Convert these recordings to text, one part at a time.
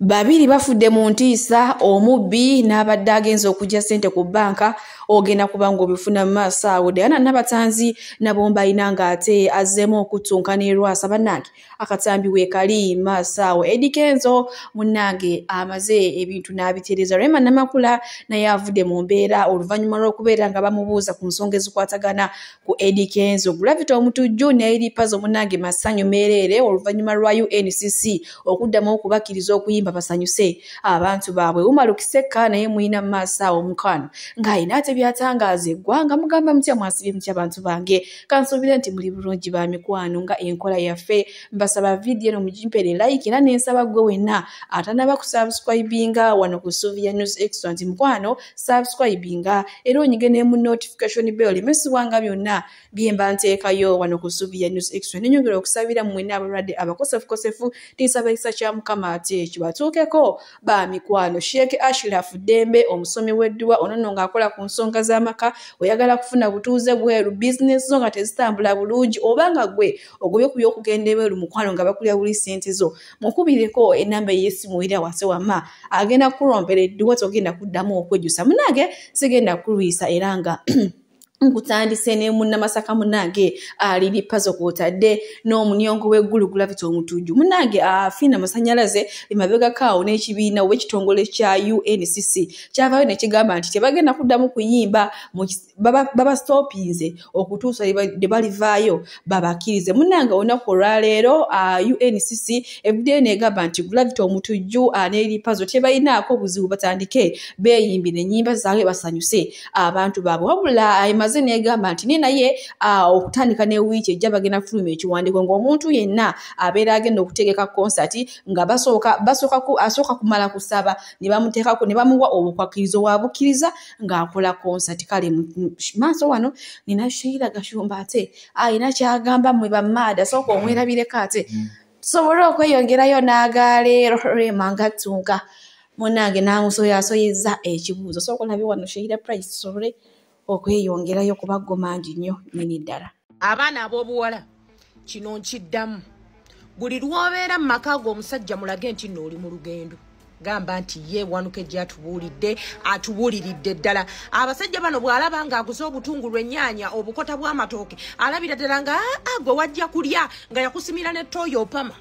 Babiri bafudde mu ntiisa, omubbi n'abadde agenza okujja ssente ku bbanka ogenda kuba ng'obifuna mu maaso awo. Diana Nabatanzi nabo mbalina ng'ate azzeemu okuttunkana e Lwasa bannange akatambi weekali maaso awo. Eddie Kenzo munnange amaze ebintu n'abitereeza. Rema Namakula naye avudde mu mbeera oluvannyuma lw'okubeera nga bamubuuza ku nsonga ezikwatagana ku Eddie Kenzo. Gravity Omutujju ne Eripazo munnange masanyu meereere oluvannyuma lwa UNCC okuddamu okubakkiriza okuyimba basanyuse abantu baabwe. Umaru Kiseka naye muyina mu maaso awo mukwano ng'ayina ate byatangaaza eggwanga mugamba mutya mwasibye mutya abantu bange. Kansuubire nti muli bulungi ba mikwano nga enkola yaffe. Mbasaba vidiyo eno mugimpere like era n'ensaba gwe wenna atanaba kusubscribinga wano ku Sylvia News Extra nti mukwano subscribinga era onyige mu notification bell emesibwanga byonna bye mba nteekayo wano ku Sylvia News Extra. Nenyongera okusabira mu mwenna abalwadde abakosefukosefu tinsaba ekisa kya Mukama ate kibatuukeko ba mikwano. Sheikh Ashraf Dembe omusomi w'edduwa onono ng'akola ku nsonga z'amaka oyagala kufuna butuuze bweru business zo nga tezitambula bulungi obanga gwe ogobye ku by'okugenda ebweru mukwano nga bakulya buli ssente zo mukubireko enamba y'essimu era wase wamma agenda kurompera edduwa togenda kuddamu okwejjusa munange sigenda kulwisa era nga nkutandise ne munnamasaka munnange aliri pazo kwotadde n'omunyongo w'eggulu Gravity Omutujju munnange afina masanyalaze emabega kaawo n'ekibiina w'ekitongole kya UNCC kyavaayo ne kigamba nti tebagenda kuddamu kuyimba baba stopinze okutuusa de balivaayo babakkirize. Munnange olunaku olwaleero UNCC evuddeyo negamba nti Gravity Omutujju n'eri pazo tebalinaako buzibu batandike beeyimbire ennyimba zaabwe basanyuse abantu baabwe wabula negamba nti naye okutandika ne wiiki ejja bagenda kufuluma ekiwandiiko ng'omuntu yenna abeera agenda okutegeka konsati nga asooka kumala kusaba ne bamuteekako ne bamuwa obukwakkirizo wabukkiriza ng'akola konsati. Kale maaso wano nina Sheila Gashumba ate ayina kyagamba mwe bamaada sooka omwerabireko ate tusobole okweyongerayo n'agaleero Rema Ngatunga munnange n'amusoyasoyezza ekibuuzo sooka olabye wano Sheila Price tusobole okweyongerayo kuba gomangi nnyo nini ddala. Abaana ab'obuwala kino nkiddamu buli lw'obeera mu maka g'omusajja mulage nti nno oli mu lugendo gamba nti ye wanuke gye atubuuliridde ddala. Abasajja bano bw'alaba ng'aguze obutungulu ennyaanya obukota bw'amatooke alabira ddala nga gwe wajja kulya nga yakusimira ne toyo opama.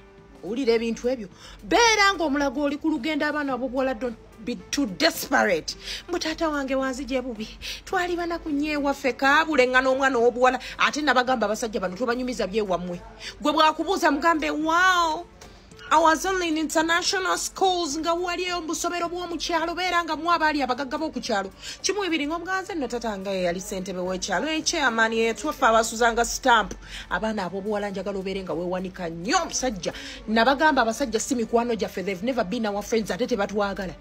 Owulira ebintu ebyo beera ng'omulago oli ku lugendo. Abaana ab'obuwala don't be too desperate. Mutata wange wanzije bubi twali bana kunyewaffe kaabulengana omwana w'obuwala ate nabagamba abasajja bano tobanyumiza byewammwe. Gwe bwakubuuza mugambe wow I was only in international schools nga waliyo mbusomero bw'omukyalo beera nga mu abaali abagagga b'okukyalo kimu ebiri ng'omuganze nno tatanga ye yali ssentebe w'ekyalo chairman yetwaffe abasuzanga stamp. Abaana ab'obuwala njagala obeere nga weewanika nnyo omusajja. Nabagamba abasajja si mikwano gyaffe, they've never been our friends ate tebatwagala.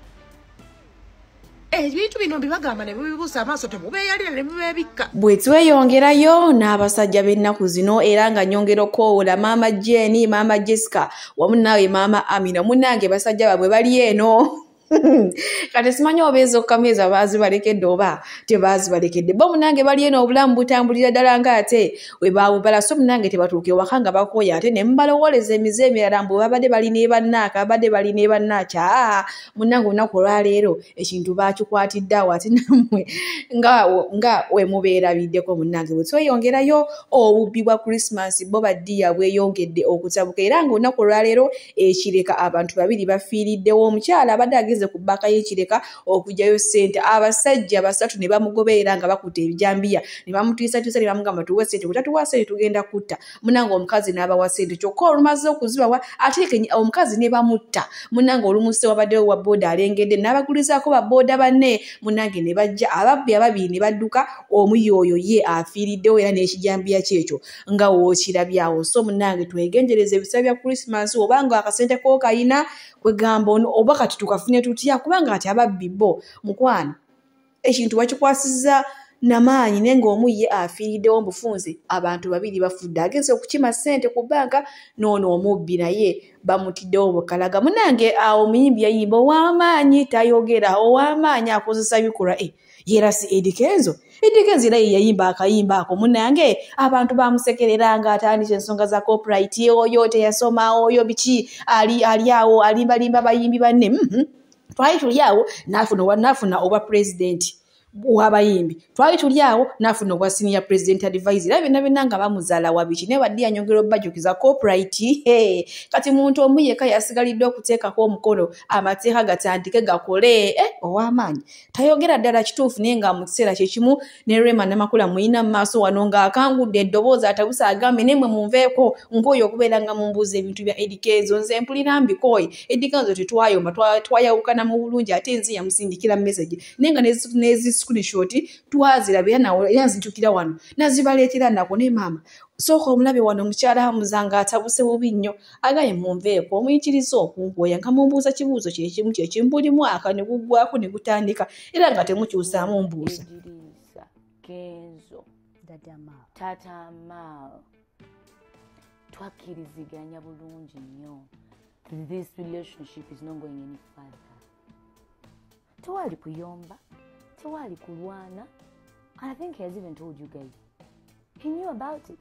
Ebintu bino bibagamba ne bibuusa amaaso temubeeyalira ne mubeebikka. Bwe tweyongerayo n'abasajja b'ennaku zino era nga nyongera okwowola Maama Jenny, Maama Jessica wamu naawe Maama Amina munnange basajja baabwe bali eno. Kati simanyi obeeza okukameeza baazibalekedde oba tebaazibalekedde. Bo munnange bali eno obulamu butambulira ddala ng'ate we baabubala so munnange tebatuuka ewaka nga bakooya ate ne mubalowooleza emize emirala mbu babadde bali ne bannaaka babadde bali ne bannaakya. Munnange olunaku olwaleero ekintu baakikwatidde awo ate nammwe nga we mubeerabiddeko munnange. Bwe tweyongerayo obubbi bwa Christmas bo baddiya bweyongedde okutabuka era ng'olunaku olwaleero ekireka abantu babiri bafiiriddewo. Omukyala abadde ageze ku bbaka y'ekireka okugyayo ssente abasajja basatu ne bamugoberera nga bakutte ebijambiya ne bamutiisatiisa ne bamugamba tuwe ssente butatuwa ssente tugenda kutta. Munnange omukazi n'abawa ssente kyokka olumaze okuzibawa ate omukazi ne bamutta. Munnange olumuse wabaddewo wa booda alengedde n'abagulizaako ba booda banne munnange ne bajja ababbi ababiri ne badduka omuyooyo ye afiiriddewo era n'ekijambiya kyekyo nga wookirabyawo. So munnange twegendereza ebisa bya Christmas obanga akasente kookayina kwegamba ono oba kati tukafune tutya kubanga ati ababbi bo mukwano ekintu bakikwasizza namaanyi nenga omu ye afiiriddewo mbufunze abantu babiri bafudde agenze okukima ssente ku banka noono omubbi naye bamutiddewo bukalaga munange awo omuyimbi yayimba ow'amaanyi tayogera ow'amaanyi akozesa bikolwa yerasi Eddy Kenzo era yayimba akayimba ako munange abantu bamusekereranga atandise ensonga za copyright oyo teyasoma oyo biki ali awo alimbalimba bayimbi banne twali tuli awo nafuna oba president wabayimbi twali tuli awo nafuna obwa senior president advisor era byonna nga bamuzaala wabiki ne baddi anyongera obajukiza copyright kati muntu omu yekka yasigaliddwa okuteekako omukono amateeka gatandike gakole ow'amaanyi tayogera ddala kituufu naye nga mu kiseera kyekimu ne Rema Namakula muyina mu maaso wano ng'akangudde eddoboozi atabusa agambe nemwe munveeko nkooye okubeera nga mumbuuza ebintu bya Eddy Kenzo nze mpulira mbikooye Eddy Kenzo tetwayomba twayawukana mu bulungi ate nzi yamusindikira message naye nga screenshot twazirabira nawe yanzinjukira wano nazibaleetera nako ne mama sooka omulabe wano mukyala hamuzanga atabuse bubi nnyo agaye munveeko omuyitiriza okungoya nga mumbuuza kibuuzo kyekimu kyekimbulimu aka ne guggwako ne gutandika era nga temukyusaamu mbuuza Kenzo Tata Mao twakiriziganya bulungi nnyo. This relationship is not going any further. Tewali kuyomba, tewali kulwana. I think he has even told you guys. He knew about it.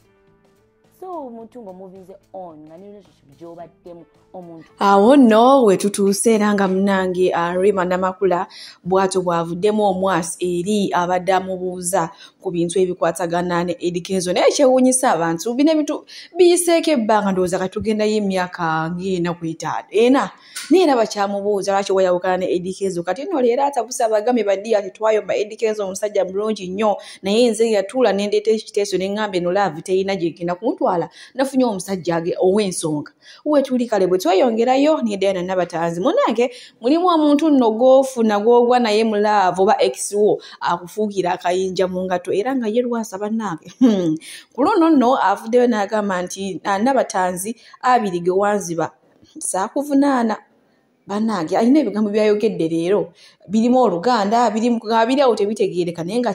So mutungo moving on nga relationship joba temu omuntu. Awo no we tutuuse era nga munange Rema Namakula bwato bwavuddemu omwasi eri abadde amubuuza ku bintu ebikwatagana ne Eddy Kenzo naye kyewuunyisa abantu bino ebintu biyiseeko ebbanga ndowooza katugenda y'emyaka ng'ena ku etaano naye era bakyamubuuza lwaki wayawukana ne Eddy Kenzo kati nno leero atabusa abagame baddi ati twayomba Eddy Kenzo omusajja mulungi nnyo naye nze yatuula nendeeta ekiteeso ne ŋŋamba eno laavu teyina gyegenda kumutwala nafunye omusajja ow'ensonga wetuli kale bwe tweyongerayo ne Diana Nabatanzi munange mulimu omuntu nno gw'ofuna gw'ogwa naye mu laavu oba ex-wo akufuukira akayinja mu ngato era nga ye lwasa bannange ku luno nno avuddeyo n'agamba nti Nabatanzi abiri ge wanziba saakuvunaana bannange alina ebigambo byayogedde leero birimu Oluganda biri awo tebitegeereka naye nga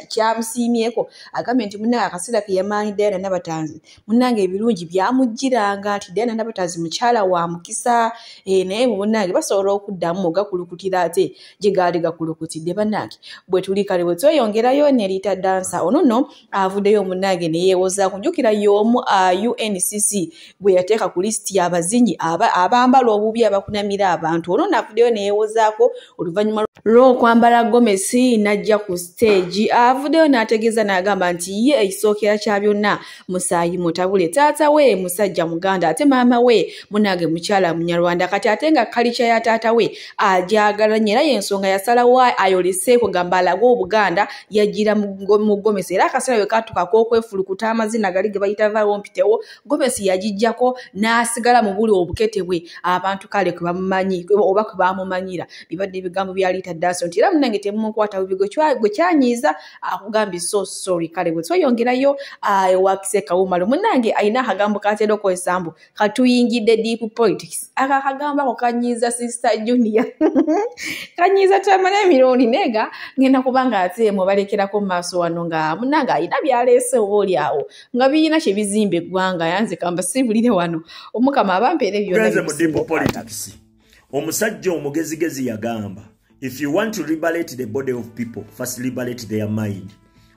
kyamusiimyeko agambe nti munnange akaseera ke yamaanyi Diana Nabatanzi munnange ebirungi byamugiranga nti Diana Nabatanzi mukyala wa mukisa naye munnange basobola okuddamu gakulukutira ate gye gaali gakulukutidde bannange bwe tuli kale bwe tweyongerayo ne Rita Dancer ono nno avuddeyo munnange ne yeewoza kunjukira y'omu UNCC gwe yateeka ku lisiti y'abazinyi abambala obubi abakunamira abantu ono navuddeyo ne yeewozaako oluvannyuma lw'okwambala gomesi najja ku stage avuddeyo n'ategeeza n'agamba nti ye ekisookera kya byonna Musaayi Mutabule taata we musajja Muganda ate maama we munange mukyala Munyarwanda kati ate nga kalica ya taata we ajagala nnyo era y'ensonga yasalawo ayoleseeko gamba alaga Obuganda yagira mu gomesi era akaseera we katukako okwefulukuta amazina gali ge bayita vawompitewo gomesi yagijjako n'asigala mu buli obukete bwe abantu kale kwe bamumanyi oba kwe bamumanyira bibadde ebigambo bya Rita Dancer nti era munange temumukwata bubi gwe kyanyiiza akugambye so sorry kale bwe tweyongerayo ewakise Kawumalo munange alina akagambo katera okwesambu katuyingidde deep politics aka akagamba ko kanyiiza sister Junior kanyiiza tamana emirundi nega ngenda kubanga ate mubalekerako mu maaso wano nga munange alina byaleese obooli awo nga biyina kye bizimba eggwanga yanze kamba sibulire wano omukama abampeere byonna omusajja omugezigezi yagamba if you want to liberate the body of people first liberate their mind.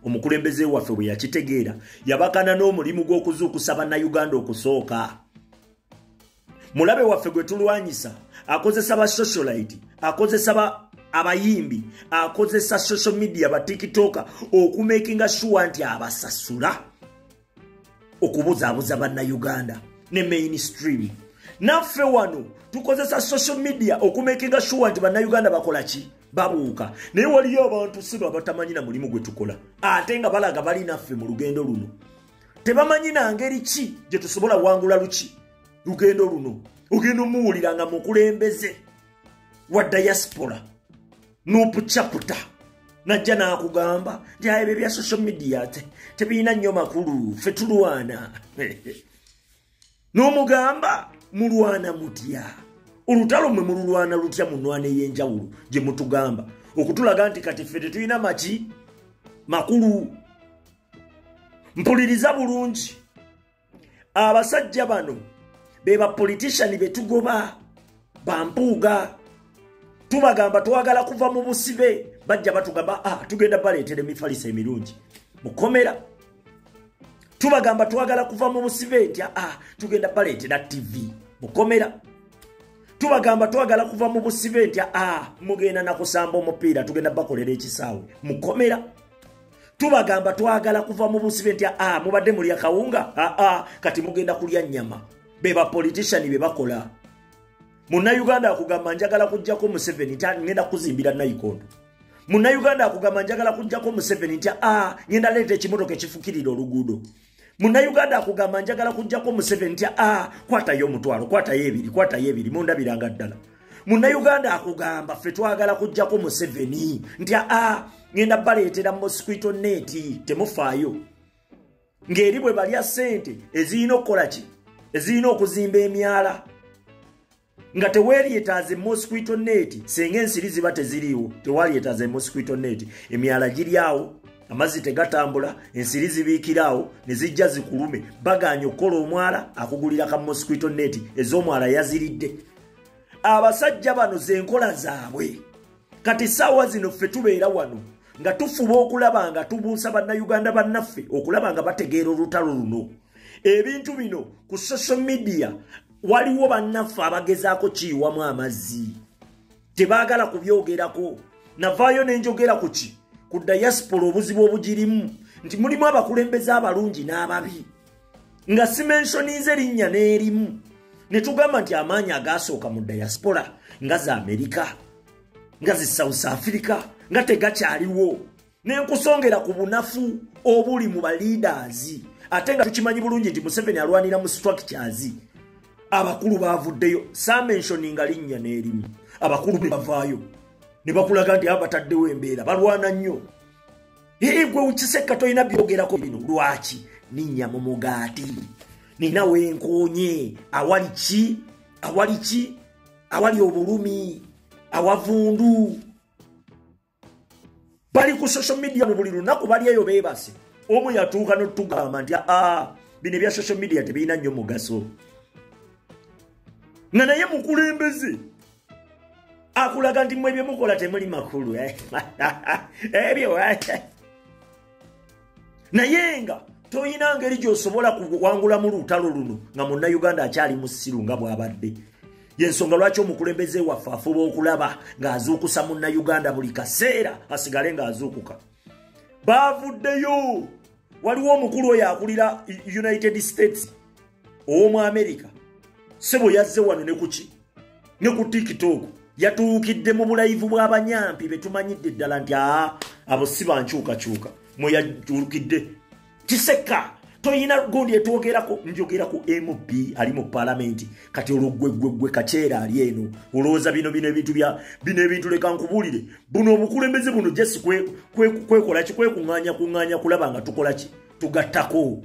Omukulembeze waffe bwe yakitegeera yabakana n'omulimu gw'okuzuukusa bannayuganda okusooka. Mulabe waffe gwe tulwanyisa akozesa ba socialite akozesa abayimbi akozesa social media ba TikToker okumakinga sure nti abasasula okubuzaabuza bannayuganda ne mainstream. Naffe wano tukozesa social media okumakinga sure nti bannayuganda bakola ki babuuka naye waliyo abantu siba batamanyi na mulimu gwe tukola ate nga balaga bali naffe mu lugendo luno tebamanyi na ngeri ki gye tusobola wangula luki lugendo luno ogenda omuwulira nga mukulembeze wa diaspora n'opucaputa najja n'akugamba nti ebyo bya social media tebirina nnyo makulu ffe tulwana n'omugamba mulwana mutya olutalo mwe mululwana lutya munwane y'enjawulo gye mutugamba okutulaga nti kati ffe tetulina maki makulu mpuliriza bulungi abasajja bano beba politician betugoba bampuuga tubagamba twagala kuva mu busibe bajja batugamba tugenda baleetere emifaliso emirungi mukomera tubagamba twagala kuva mu busibe nti tugenda baleetera TV mukomera tubagamba twagala kuva mu busibe nti mugenda nakusamba omupiira tugenda bakolera ekisaawe mukomera tubagamba twagala kuva mu busibe nti mubadde mulya kawunga kati mugenda kulya nnyama beba politician be bakola Munnayuganda akugamba njagala kujjako Museveni nti ngenda kuzimbira Nayikondo. Munnayuganda akugamba njagala kujjako Museveni nti ngenda leeta ekimotoka ekifukirira oluguudo. Munnayuganda akugamba njagala kujjako Museveni nti kwatayo omutwalo, kwatayo ebiri mundabiranga ddala. Munnayuganda akugamba ffe twagala kujjako Museveni nti ngenda baleetera mosquito net temufaayo. Ng'eri bwe balya ssente ezirina okukola ki? Ezirina okuzimba emyala. Nga teweeryetaaze mosquito net senga ensiri ziba teziriiwo tewalyetaaze mosquito net emyala giryawo amazzi tegatambula ensiri zibiikiraawo ne zijja zikulume baganya okukola omwala akugulira ka mosquito net ez'omwala yaziridde. Abasajja bano zenkola zaabwe kati ssaawa zino ffe tubeera wano nga tufuba okulaba nga tubuusa bannayuganda bannaffe okulaba nga bategeera olutalo luno. Ebintu bino ku social media waliwo bannaffe abagezaako kiyiwamu amazzi tebaagala kubyogerako. Navaayo nenjogera ku ki ku diaspora obuzibu obugirimu nti mulimu abakulembeze abalungi n'ababi nga simenshonize linnya n'erimu ne tugamba nti amaanyi agaasooka mu diaspora nga za Amerika nga zi South Africa nga tegakyaliwo nenkusongera ku bunafu obuli mu baleaders ate nga tukimanyi bulungi nti Museveni alwanira mu structures. Abakulu bavuddeyo samentioninga linnya n'erimu abakulu bavaayo ne bakulaga nti abataddewo embeera balwana nnyo. Gwe ukiseka toyina byogerako bino lwaki ninnya mu mugaati nina wenkoonye awali ki awali obulumi awavundu bali ku social media mu buli lunaku bali eyo beebase. Omu yatuuka n'otugamba nti bino ebya social media tebirina nnyo mugaso. Nga naye mukulembeze akulaga nti mwe byemukola temuli makulu ebyo naye nga toyina ngeri gy'osobola kuwangula mu lutalo luno nga munnayuganda akyali musiru nga bw'abadde. Yensonga lwaki omukulembeze waffe afuba okulaba ng'azuukusa munnayuganda buli kaseera asigale ng'azuukuka. Baavuddeyo waliwo omukulu oyo akulira United States ow'omu America sebo yazze wano ne kuki ne ku TikTok yatuukidde mu bulayvu bw'abanyampi betumanyidde ddala nti abo si bankyukakyuka mwe yatuukidde kiseka toyina gundi etwogerako njogera ku MB ali mu parliament kati olugwegwegwe kaceera ali eno olowooza bino ebintu leka nkubulire buno obukulembeze buno jesi kwekola ki kwekuŋŋaanya kulaba nga tukola ki tugattako.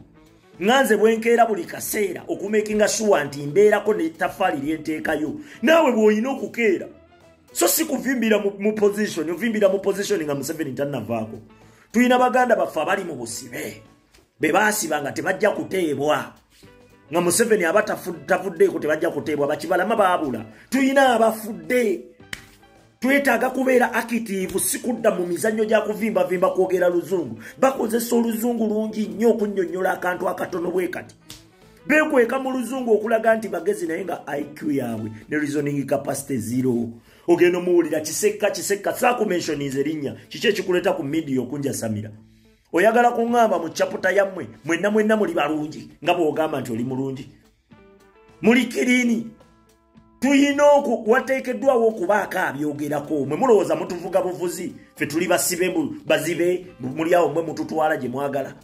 Nganze bwenkeera buli kaseera okumakinga sure nti mbeerako n'ettafaali lyenteekayo naawe bw'olina okukeera so si kuvimbira mu position ovimbira mu position nga Museveni tannavaako. Tulina baganda baffe abali mu busibe be baasiba nga tebajja kuteebwa nga Museveni aba tavuddeeko tebajja kuteebwa bakibalama baabula. Tulina abafudde twetaaga kubeera active si kudda mu mizannyo gya kuvimbavimba kwogera luzungu. Bakozesa oluzungu lungi nnyo okunnyonnyola akantu akatono bwe kati beekweka mu luzungu okulaga nti bagezi naye nga IQ yaabwe ne reasoning capacity zero. Ogenda omuwulira kiseka saakumenshonize linnya kiki ekikuleeta ku media okunjasamira. Oyagala kuŋŋamba mu chaputa yammwe mwenna muli balungi nga bw'ogamba nti oli mulungi muli kirini. Tuyina wateekeddwawo okubaako abyogerako. Mwe mulowooza mutuvuga buvuzi ffe tuli basibe bazibe muli awo mwe mututwala gye mwagala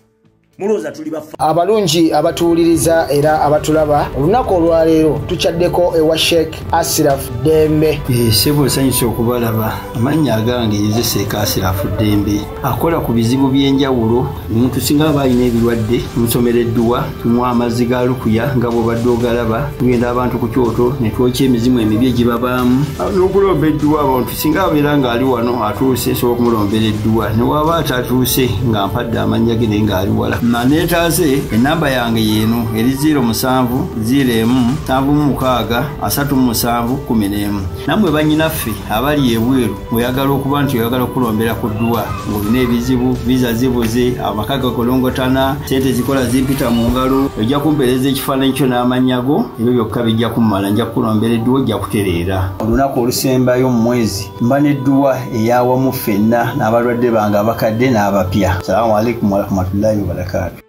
mulowooza tuli bafa. Abalungi abatuwuliriza era abatulaba olunaku olwaleero tukyaddeko ewa Sheikh Ashraf Dembe. Sebo nsanyusa okubalaba. Amannya agange nze Sheikh Ashraf Dembe akola ku bizibu by'enjawulo. Omuntu singa aba alina ebirwadde musomereddwa tumuwa amazzi ga lukuya nga bw'obadde ogalaba tugenda abantu ku kyoto ne twokya emizimu emibi egibabaamu n'okulomba edduwa abantu singa abeera ng'ali wano atuuse sobola okumulombera edduwa ne waba atatuuse nga mpadde amannya ge naye ng'ali wala neetaase ennamba yange yeeno eri 0707363711 nammwe bannyinaffe abali ebweru oyagala okuba nti oyagala okulombera ku dduwa ng'olina ebizibu viza zibuze amaka gakolongotana sente zikola zimpita mu ngalo ojja kumpeereza ekifaananyi kyo n'amannya go ebyo byokka bijja kummala nja kukulombera edduwa ojja kutereera olunaku olusembayo mu mwezi mba n'edduwa eyawamu ffenna n'abalwadde bange abakadde n'abapya. Assalamu alaikum warahmatullahi wabarakatuh.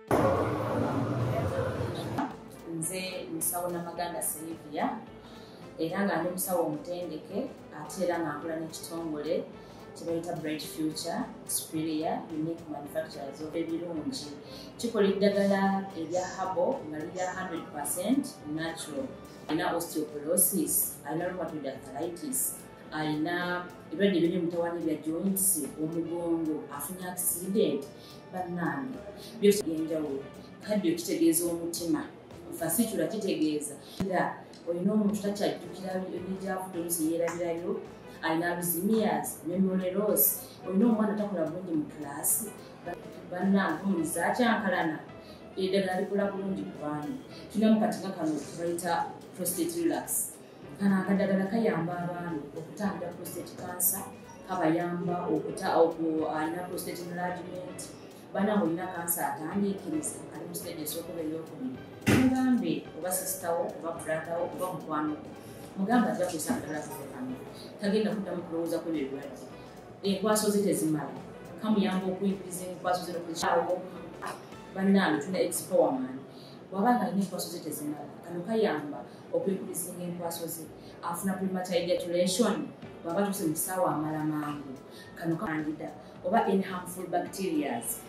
Nze musawo Namaganda Sylvia era nga ndi musawo omutendeke ate era nga nkola n'ekitongole kibayita Bright Future Superior Unique Manufacturers ebirungi kikola eddagala erya habo nga lirya 100% natural. Alina osteoporosis, alina rheumatoid arthritis, alina ebirwadde biri mutawaana bya joints, omugongo, afunye accident, bannange byose byenjawulo. Kaddio kitegeeza omutima, fasitula kitegeeza era olina omuntu takyajjukira ebijjaafu tolusi yeerabirayo, alina arrhythmias, memory loss, olina omwana takola bulungi mu kilaasi, bannange omuliza akyankalana eddagala likola bulungi ku baana. Tulinamu katinga kano kebayita prostate relax. Kano akadagala kayamba abaana okutangira prostate cancer, kabayamba alina prostate enlargement, bannange olina kansa atandiikiriza ali mu stage esookuba ey'okubiri. Mugambe oba sisitawo oba bratawo oba mukwano mugambe ajja kusa akadagala kaffe kano tagenda kuddamu kulowooza ku ebyo ebirwadde. Enkwaso ze tezimala kamuyamba okuyimpiriza enkwaso ze n'okukyawo. Bannange tulina expowerman wabanga alina enkwaso ze tezimala kano kayamba okwikurisinga enkwaso ze afuna premature ejaculation bwaba tuse mu kisaawa amala mangu kano kandida oba any harmful bacterias